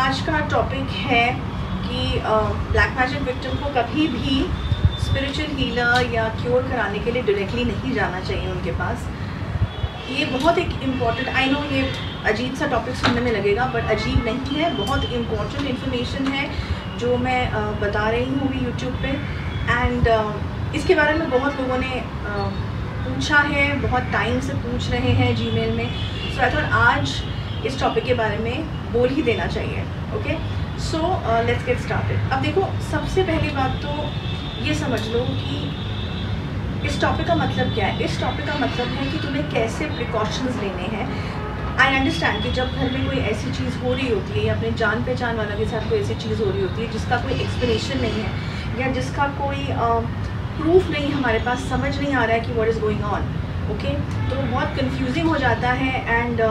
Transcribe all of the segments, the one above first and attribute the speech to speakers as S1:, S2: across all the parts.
S1: आज का टॉपिक है कि ब्लैक मैजिक विक्टिम को कभी भी स्पिरिचुअल हीलर या क्योर कराने के लिए डायरेक्टली नहीं जाना चाहिए उनके पास। ये बहुत एक इम्पॉर्टेंट, आई नो ये अजीब सा टॉपिक सुनने में लगेगा, बट अजीब नहीं है, बहुत इम्पॉर्टेंट इन्फॉर्मेशन है जो मैं बता रही हूँ भी यूट्यूब पे। एंड इसके बारे में बहुत लोगों ने पूछा है, बहुत टाइम से पूछ रहे हैं जीमेल में। सो आई थॉट आज इस टॉपिक के बारे में बोल ही देना चाहिए। Okay, so let's get started. अब देखो, सबसे पहली बात तो ये समझ लो कि इस टॉपिक का मतलब क्या है। इस टॉपिक का मतलब है कि तुम्हें कैसे प्रिकॉशंस लेने हैं। आई अंडरस्टैंड कि जब घर में कोई ऐसी चीज़ हो रही होती है या अपने जान पहचान वालों के साथ कोई ऐसी चीज़ हो रही होती है जिसका कोई एक्सप्लेनेशन नहीं है या जिसका कोई प्रूफ नहीं हमारे पास, समझ नहीं आ रहा है कि what is going on. Okay, तो बहुत कंफ्यूजिंग हो जाता है एंड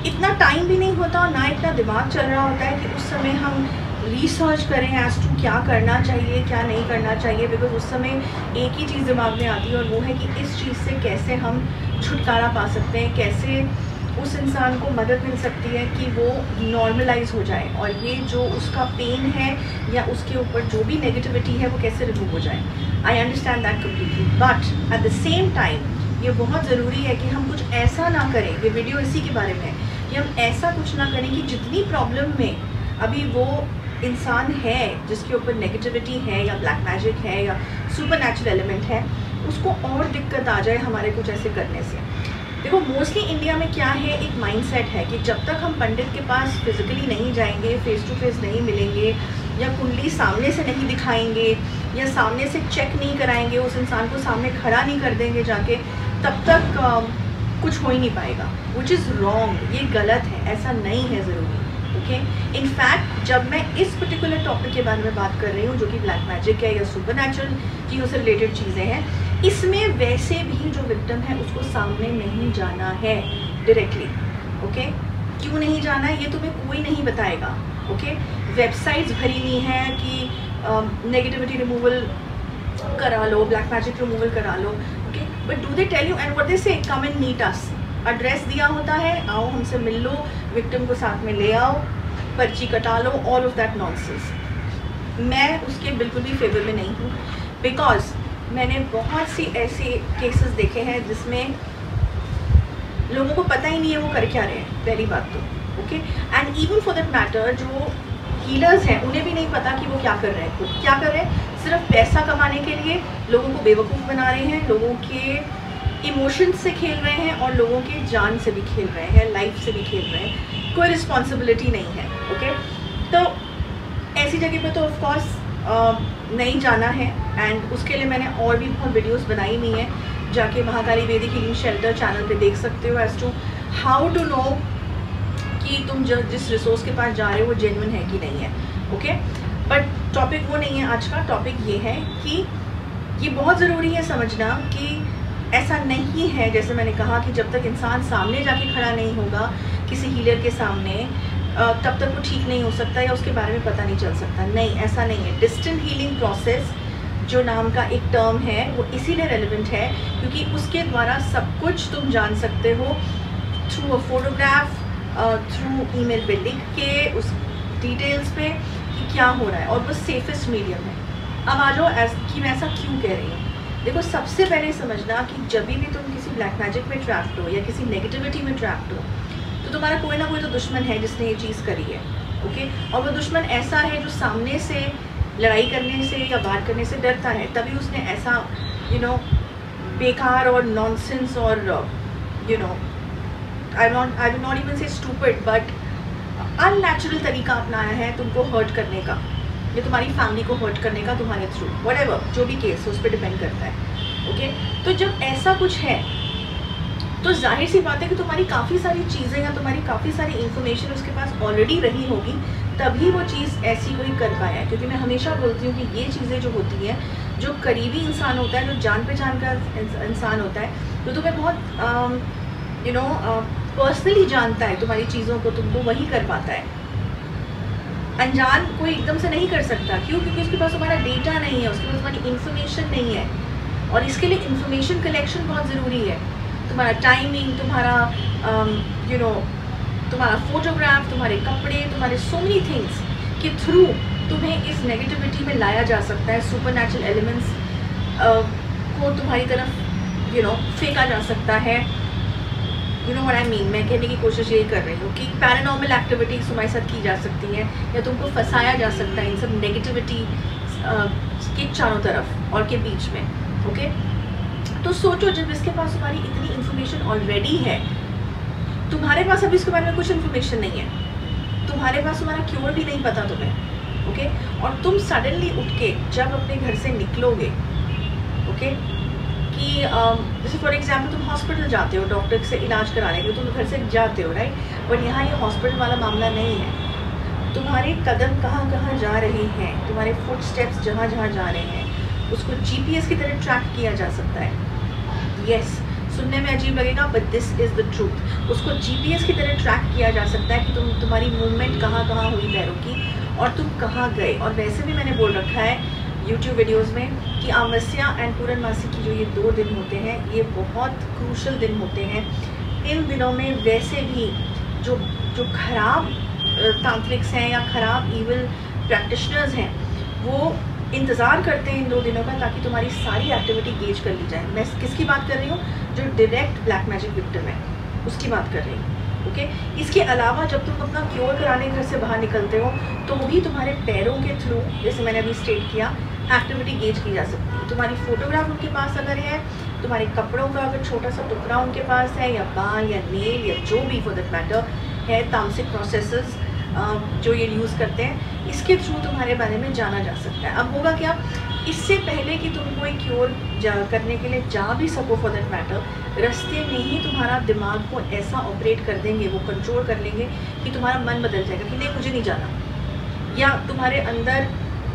S1: इतना टाइम भी नहीं होता और ना इतना दिमाग चल रहा होता है कि उस समय हम रिसर्च करें एज टू क्या करना चाहिए क्या नहीं करना चाहिए। बिकॉज उस समय एक ही चीज़ दिमाग में आती है और वो है कि इस चीज़ से कैसे हम छुटकारा पा सकते हैं, कैसे उस इंसान को मदद मिल सकती है कि वो नॉर्मलाइज हो जाए और ये जो उसका पेन है या उसके ऊपर जो भी नेगेटिविटी है वो कैसे रिमूव हो जाए। I understand that completely, but at the same time ये बहुत ज़रूरी है कि हम कुछ ऐसा ना करें, ये वीडियो इसी के बारे में है कि हम ऐसा कुछ ना करें कि जितनी प्रॉब्लम में अभी वो इंसान है जिसके ऊपर नेगेटिविटी है या ब्लैक मैजिक है या सुपरनैचुरल एलिमेंट है, उसको और दिक्कत आ जाए हमारे कुछ ऐसे करने से। देखो, मोस्टली इंडिया में क्या है, एक माइंडसेट है कि जब तक हम पंडित के पास फिजिकली नहीं जाएंगे, फेस टू फेस नहीं मिलेंगे या कुंडली सामने से नहीं दिखाएंगे या सामने से चेक नहीं कराएंगे, उस इंसान को सामने खड़ा नहीं कर देंगे जाके, तब तक कुछ हो ही नहीं पाएगा। विच इज़ रॉन्ग, ये गलत है, ऐसा नहीं है ज़रूरी। ओके, इनफैक्ट जब मैं इस पर्टिकुलर टॉपिक के बारे में बात कर रही हूँ जो कि ब्लैक मैजिक है या सुपरनैचुरल चीज़ों से रिलेटेड चीज़ें हैं, इसमें वैसे भी जो विक्टिम है उसको सामने नहीं जाना है डायरेक्टली। ओके, क्यों नहीं जाना है ये तुम्हें कोई नहीं बताएगा। ओके, वेबसाइट्स भरी हुई हैं कि नेगेटिविटी रिमूवल करा लो, ब्लैक मैजिक रिमूवल करा लो। Okay, but do they tell you and what they say, come and meet us. Address दिया होता है, आओ हमसे मिल लो, विक्टिम को साथ में ले आओ, पर्ची कटा लो, ऑल ऑफ दैट नॉनसेंस। मैं उसके बिल्कुल भी फेवर में नहीं हूँ, बिकॉज मैंने बहुत सी ऐसे केसेस देखे हैं जिसमें लोगों को पता ही नहीं है वो कर क्या रहे हैं, पहली बात तो। Okay, and even for that matter जो हीलर्स हैं उन्हें भी नहीं पता कि वो क्या कर रहे हैं, क्या कर रहे हैं। सिर्फ पैसा कमाने के लिए लोगों को बेवकूफ़ बना रहे हैं, लोगों के इमोशंस से खेल रहे हैं और लोगों के जान से भी खेल रहे हैं, लाइफ से भी खेल रहे हैं, कोई रिस्पॉन्सिबिलिटी नहीं है। ओके, तो ऐसी जगह पे तो ऑफ कोर्स नहीं जाना है एंड उसके लिए मैंने और भी बहुत वीडियोस बनाई हुई हैं, जाके महाकाली वैदिक हीलिंग शेल्टर चैनल पे देख सकते हो as to how to know कि तुम जिस रिसोर्स के पास जा रहे हो वो जेन्युइन है कि नहीं है। ओके, बट टॉपिक वो नहीं है आज का। टॉपिक ये है कि ये बहुत ज़रूरी है समझना कि ऐसा नहीं है, जैसे मैंने कहा कि जब तक इंसान सामने जाके खड़ा नहीं होगा किसी हीलर के सामने, तब तक वो ठीक नहीं हो सकता या उसके बारे में पता नहीं चल सकता। नहीं, ऐसा नहीं है। डिस्टेंट हीलिंग प्रोसेस जो नाम का एक टर्म है वो इसीलिए रेलिवेंट है क्योंकि उसके द्वारा सब कुछ तुम जान सकते हो through a photograph, through email पे लिख के उस डिटेल्स पे कि क्या हो रहा है, और वो सेफेस्ट मीडियम है। अब आ जाओ कि मैं ऐसा क्यों कह रही हूँ। देखो, सबसे पहले समझना कि जब भी तुम किसी ब्लैक मैजिक में ट्रैप्ड हो या किसी नेगेटिविटी में ट्रैप्ड हो तो तुम्हारा कोई ना कोई तो दुश्मन है जिसने ये चीज़ करी है। ओके, और वो दुश्मन ऐसा है जो सामने से लड़ाई करने से या वार करने से डरता है, तभी उसने ऐसा बेकार और नॉनसेंस और आई विल नॉट इवन से स्टूपिड बट अननेचुरल तरीका अपनाया है तुमको हर्ट करने का या तुम्हारी फैमिली को हर्ट करने का तुम्हारे थ्रू, व्हाटएवर जो भी केस उस पर डिपेंड करता है। ओके, तो जब ऐसा कुछ है तो जाहिर सी बात है कि तुम्हारी काफ़ी सारी चीज़ें या तुम्हारी काफ़ी सारी इन्फॉर्मेशन उसके पास ऑलरेडी रही होगी, तभी वो चीज़ ऐसी कोई कर पाया है। क्योंकि मैं हमेशा बोलती हूँ कि ये चीज़ें जो होती हैं, जो करीबी इंसान होता है, जो जान पहचान का इंसान होता है, तो तुम्हें बहुत पर्सनली जानता है तुम्हारी चीज़ों को, तुमको वही कर पाता है। अनजान कोई एकदम से नहीं कर सकता। क्यों? क्योंकि उसके पास तुम्हारा डेटा नहीं है, उसके पास तुम्हारी इन्फॉर्मेशन नहीं है, और इसके लिए इन्फॉर्मेशन कलेक्शन बहुत ज़रूरी है। तुम्हारा टाइमिंग, तुम्हारा तुम्हारा फोटोग्राफ, तुम्हारे कपड़े, तुम्हारे सो मेनी थिंग्स के थ्रू तुम्हें इस नेगेटिविटी में लाया जा सकता है। सुपरनैचुरल एलिमेंट्स को तुम्हारी तरफ फेंका जा सकता है। व्हाट आई मीन, मैं कहने की कोशिश यही कर रही हूँ कि पैरानॉर्मल एक्टिविटीज़ तुम्हारे साथ की जा सकती हैं या तुमको फंसाया जा सकता है इन सब नेगेटिविटी के चारों तरफ और के बीच में। ओके, तो सोचो, जब इसके पास तुम्हारी इतनी इन्फॉर्मेशन ऑलरेडी है, तुम्हारे पास अभी इसके बारे में कुछ इन्फॉर्मेशन नहीं है, तुम्हारे पास तुम्हारा क्योर भी नहीं पता तुम्हें। ओके, और तुम सडनली उठ के जब अपने घर से निकलोगे, ओके, कि जैसे फॉर एग्जांपल तुम हॉस्पिटल जाते हो डॉक्टर से इलाज कराने के लिए, तुम घर से जाते हो, राइट, बट यहाँ ये हॉस्पिटल वाला मामला नहीं है। तुम्हारे कदम कहाँ कहाँ जा रहे हैं, तुम्हारे फुट स्टेप्स जहाँ जहाँ जा रहे हैं, उसको GPS की तरह ट्रैक किया जा सकता है। यस, सुनने में अजीब लगेगा but this is the truth. उसको GPS की तरह ट्रैक किया जा सकता है कि तुम्हारी मूवमेंट कहाँ कहाँ हुई पैरों की और तुम कहाँ गए। और वैसे भी मैंने बोल रखा है YouTube वीडियोस में कि अमावस्या एंड पूर्णमासी की जो ये 2 दिन होते हैं, ये बहुत क्रूशल दिन होते हैं। इन दिनों में वैसे भी जो खराब तांत्रिक्स हैं या खराब इविल प्रैक्टिशनर्स हैं, वो इंतज़ार करते हैं इन 2 दिनों का ताकि तुम्हारी सारी एक्टिविटी गेज कर ली जाए। मैं किसकी बात कर रही हूँ? जो डायरेक्ट ब्लैक मैजिक विक्टिम है, उसकी बात कर रही हूँ। ओके, इसके अलावा जब तुम अपना क्योर कराने घर से बाहर निकलते हो तो वो भी तुम्हारे पैरों के थ्रू, जैसे मैंने अभी स्टेट किया, एक्टिविटी गेज की जा सकती है। तुम्हारी फोटोग्राफ उनके पास अगर है, तुम्हारे कपड़ों का अगर छोटा सा टुकड़ा उनके पास है, या बाल या नेल या जो भी फॉर दैट मैटर है, तामसिक प्रोसेसेस जो ये यूज़ करते हैं, इसके थ्रू तुम्हारे बारे में जाना जा सकता है। अब होगा क्या, इससे पहले कि तुम कोई क्योर करने के लिए जा भी सको फॉर दैट मैटर, रास्ते में ही तुम्हारा दिमाग को ऐसा ऑपरेट कर देंगे, वो कंट्रोल कर लेंगे कि तुम्हारा मन बदल जाएगा कि नहीं मुझे नहीं जाना, या तुम्हारे अंदर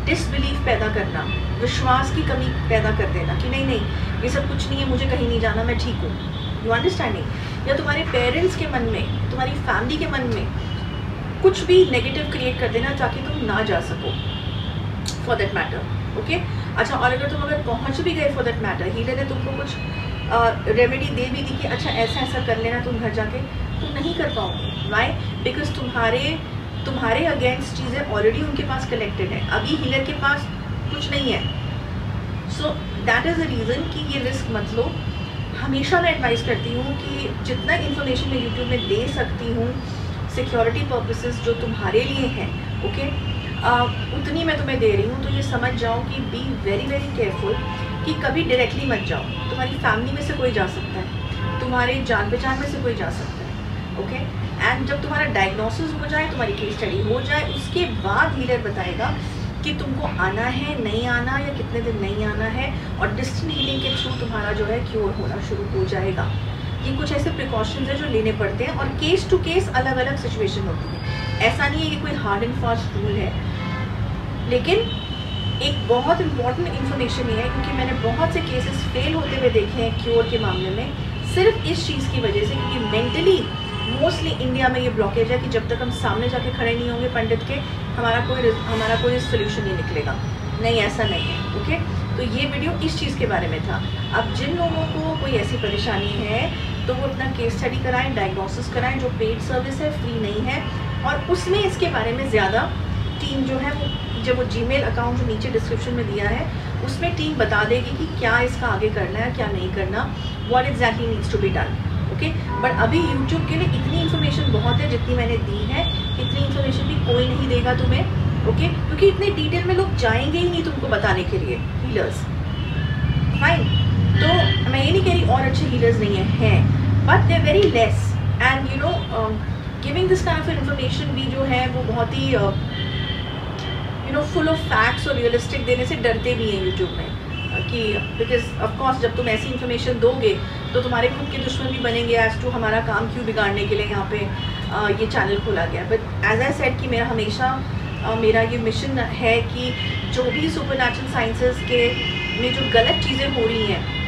S1: डिसबिलीफ पैदा करना, विश्वास की कमी पैदा कर देना कि नहीं नहीं ये सब कुछ नहीं है, मुझे कहीं नहीं जाना, मैं ठीक हूँ। You understanding? या तुम्हारे पेरेंट्स के मन में, तुम्हारी फैमिली के मन में कुछ भी नेगेटिव क्रिएट कर देना ताकि तुम ना जा सको फॉर दैट मैटर। ओके, अच्छा, और अगर तुम पहुँच भी गए फॉर दैट मैटर, हीलर ने तुमको कुछ रेमेडी दे भी दी कि अच्छा ऐसा ऐसा कर लेना, तुम घर जाके तुम नहीं कर पाओगे। वाई? बिकॉज तुम्हारे अगेंस्ट चीज़ें ऑलरेडी उनके पास कलेक्टेड है, अभी हीलर के पास कुछ नहीं है। So that is the reason कि ये रिस्क मत लो। हमेशा मैं एडवाइस करती हूँ कि जितना इन्फॉर्मेशन मैं यूट्यूब में दे सकती हूँ सिक्योरिटी पर्पसेस जो तुम्हारे लिए हैं, ओके, उतनी मैं तुम्हें दे रही हूँ। तो ये समझ जाओ कि बी वेरी वेरी केयरफुल कि कभी डायरेक्टली मत जाओ। तुम्हारी फैमिली में से कोई जा सकता है, तुम्हारे जान पहचान में से कोई जा सकता है, ओके। एंड जब तुम्हारा डायग्नोसिस हो जाए, तुम्हारी केस स्टडी हो जाए, उसके बाद हीलर बताएगा कि तुमको आना है, नहीं आना, या कितने दिन नहीं आना है, और डिस्टेंट हीलिंग के थ्रू तुम्हारा जो है क्योर होना शुरू हो जाएगा। ये कुछ ऐसे प्रिकॉशंस हैं जो लेने पड़ते हैं, और केस टू केस अलग अलग सिचुएशन होती है। ऐसा नहीं है कि कोई हार्ड एंड फास्ट रूल है, लेकिन एक बहुत इंपॉर्टेंट इन्फॉर्मेशन ये है क्योंकि मैंने बहुत से केसेस फेल होते हुए देखे हैं क्योर के मामले में, सिर्फ इस चीज़ की वजह से, क्योंकि मेंटली मोस्टली इंडिया में ये ब्लॉकेज है कि जब तक हम सामने जाके खड़े नहीं होंगे पंडित के, हमारा कोई सोल्यूशन नहीं निकलेगा। नहीं, ऐसा नहीं है, ओके। तो ये वीडियो इस चीज़ के बारे में था। अब जिन लोगों को कोई ऐसी परेशानी है तो वो अपना केस स्टडी कराएं, डायग्नोसिस कराएं, जो पेड सर्विस है, फ्री नहीं है, और उसमें इसके बारे में ज़्यादा टीम जो है वो, जब वो जीमेल अकाउंट जो नीचे डिस्क्रिप्शन में दिया है उसमें टीम बता देगी कि क्या इसका आगे करना है, क्या नहीं करना, what exactly needs to be done, okay. But अभी यूट्यूब के लिए इतनी इन्फॉर्मेशन बहुत है जितनी मैंने दी है, इतनी इन्फॉर्मेशन भी कोई नहीं देगा तुम्हें, ओके, क्योंकि इतने डिटेल में लोग जाएंगे ही नहीं तुमको बताने के लिए, हीलर्स, फाइन। तो मैं ये नहीं कह रही और अच्छे हीलर्स नहीं हैं, but they are very less, and you know giving this kind of information भी जो है वो बहुत ही फुल ऑफ फैक्ट्स और रियलिस्टिक देने से डरते भी हैं यूट्यूब में, कि बिकॉज ऑफकोर्स जब तुम ऐसी इन्फॉर्मेशन दोगे तो तुम्हारे खुद के दुश्मन भी बनेंगे एज टू हमारा काम क्यों बिगाड़ने के लिए यहाँ पे ये चैनल खोला गया। बट एज आई सेड कि मेरा ये मिशन है कि जो भी सुपरनैचुरल साइंसेस के में जो गलत चीज़ें हो रही हैं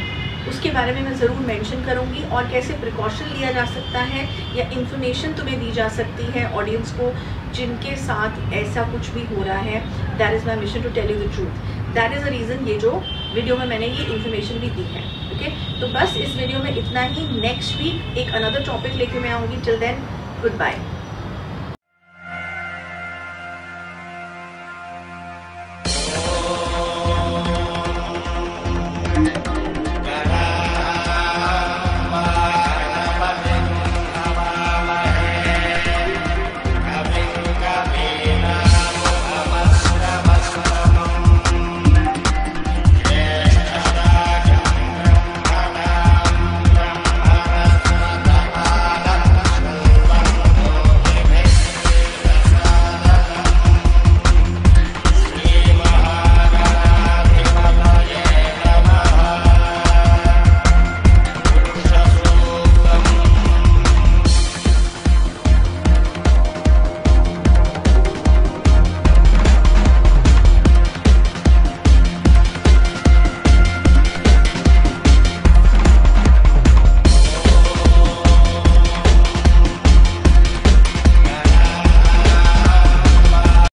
S1: उसके बारे में मैं ज़रूर मेंशन करूँगी, और कैसे प्रिकॉशन लिया जा सकता है या इन्फॉर्मेशन तुम्हें दी जा सकती है ऑडियंस को जिनके साथ ऐसा कुछ भी हो रहा है। That is my mission to tell you the truth. That is the reason ये जो वीडियो में मैंने ये इन्फॉर्मेशन भी दी है, ओके। तो बस इस वीडियो में इतना ही। नेक्स्ट वीक एक अनदर टॉपिक लेके मैं आऊँगी। Till then, good bye.